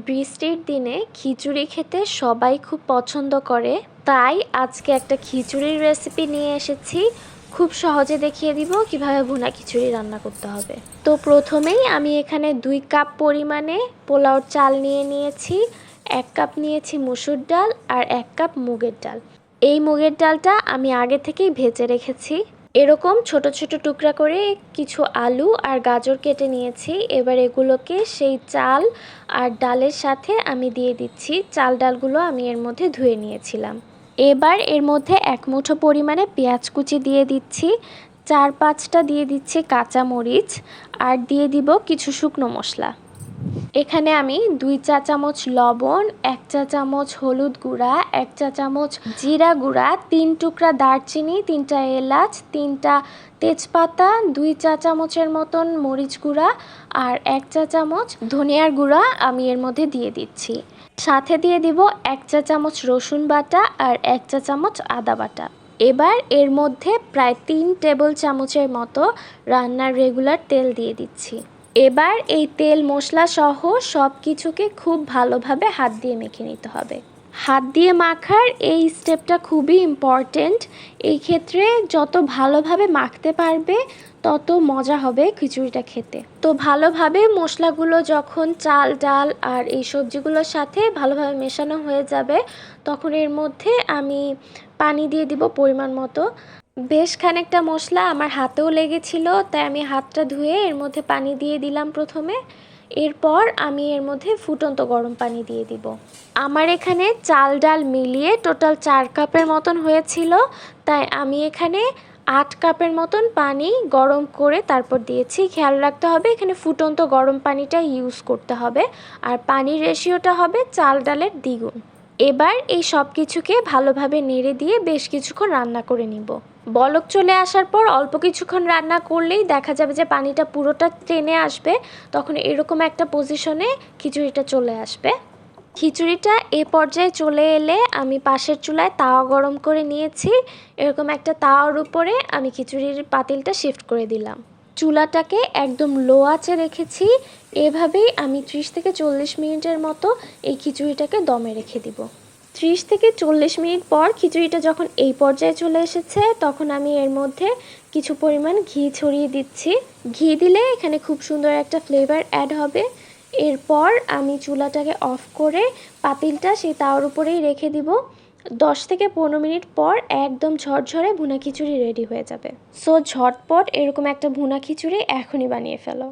বৃষ্টির দিনে খিচুড়ি খেতে সবাই খুব পছন্দ করে, তাই আজকে একটা খিচুড়ির রেসিপি নিয়ে এসেছি। খুব সহজে দেখিয়ে দিব কিভাবে ভুনা খিচুড়ি রান্না করতে হবে। তো প্রথমেই আমি এখানে 2 কাপ পরিমাণে পোলাওর চাল নিয়ে নিয়েছি, 1 কাপ নিয়েছি মসুর ডাল আর 1 কাপ মুগের ডাল। এই মুগের ডালটা আমি আগে থেকেই ভেজে রেখেছি। এরকম ছোট ছোট টুকরা করে কিছু আলু আর গাজর কেটে নিয়েছি। এবার এগুলোকে সেই চাল আর ডালের সাথে আমি দিয়ে দিচ্ছি। চাল ডালগুলো আমি এর মধ্যে ধুয়ে নিয়েছিলাম। এবার এর মধ্যে 1 মুঠো পরিমাণে পেঁয়াজ কুচি দিয়ে দিচ্ছি, 4-5টা দিয়ে দিচ্ছি কাঁচা মরিচ, আর দিয়ে দিব কিছু শুকনো মশলা। এখানে আমি 2 চা চামচ লবণ, 1 চা চামচ হলুদ গুঁড়া, 1 চা চামচ জিরা গুঁড়া, 3 টুকরা দারচিনি, 3টা এলাচ, 3টা তেজপাতা, 2 চা চামচের মতন মরিচ গুঁড়া আর 1 চা চামচ ধনিয়ার গুঁড়া আমি এর মধ্যে দিয়ে দিচ্ছি। সাথে দিয়ে দিব 1 চা চামচ রসুন বাটা আর 1 চা চামচ আদা বাটা। এবার এর মধ্যে প্রায় 3 টেবিল চামচের মতো রান্নার রেগুলার তেল দিয়ে দিচ্ছি। এবার এই তেল মশলা সহ সব কিছুকে খুব ভালোভাবে হাত দিয়ে মেখে নিতে হবে। হাত দিয়ে মাখার এই স্টেপটা খুবই ইম্পর্টেন্ট। এই ক্ষেত্রে যত ভালোভাবে মাখতে পারবে তত মজা হবে খিচুড়িটা খেতে। তো ভালোভাবে মশলাগুলো যখন চাল ডাল আর এই সবজিগুলোর সাথে ভালোভাবে মেশানো হয়ে যাবে, তখন এর মধ্যে আমি পানি দিয়ে দিব পরিমাণ মতো। বেশ খানিকটা মশলা আমার হাতেও লেগেছিল, তাই আমি হাতটা ধুয়ে এর মধ্যে পানি দিয়ে দিলাম প্রথমে। এরপর আমি এর মধ্যে ফুটন্ত গরম পানি দিয়ে দিব। আমার এখানে চাল ডাল মিলিয়ে টোটাল 4 কাপের মতন হয়েছিল, তাই আমি এখানে 8 কাপের মতন পানি গরম করে তারপর দিয়েছি। খেয়াল রাখতে হবে এখানে ফুটন্ত গরম পানিটা ইউজ করতে হবে, আর পানির রেশিওটা হবে চাল ডালের দ্বিগুণ। এবার এই সব কিছুকে ভালোভাবে নেড়ে দিয়ে বেশ কিছুক্ষণ রান্না করে নিব। বলক চলে আসার পর অল্প কিছুক্ষণ রান্না করলেই দেখা যাবে যে পানিটা পুরোটা টেনে আসবে, তখন এরকম একটা পজিশনে খিচুড়িটা চলে আসবে। খিচুড়িটা এ পর্যায়ে চলে এলে আমি পাশের চুলায় তাওয়া গরম করে নিয়েছি। এরকম একটা তাওয়ার উপরে আমি খিচুড়ির পাতিলটা শিফট করে দিলাম। চুলাটাকে একদম লো আঁচে রেখেছি। এভাবেই আমি 30 থেকে 40 মিনিটের মতো এই খিচুড়িটাকে দমে রেখে দিব। 30 থেকে 40 মিনিট পর খিচুড়িটা যখন এই পর্যায়ে চলে এসেছে, তখন আমি এর মধ্যে কিছু পরিমাণ ঘি ছড়িয়ে দিচ্ছি। ঘি দিলে এখানে খুব সুন্দর একটা ফ্লেভার অ্যাড হবে। এরপর আমি চুলাটাকে অফ করে পাতিলটা সেই তাওয়ার উপরেই রেখে দিব। 10 থেকে 15 মিনিট পর একদম ঝরঝরে ভুনা খিচুড়ি রেডি হয়ে যাবে। সো ঝটপট এরকম একটা ভুনা খিচুড়ি এখনই বানিয়ে ফেলো।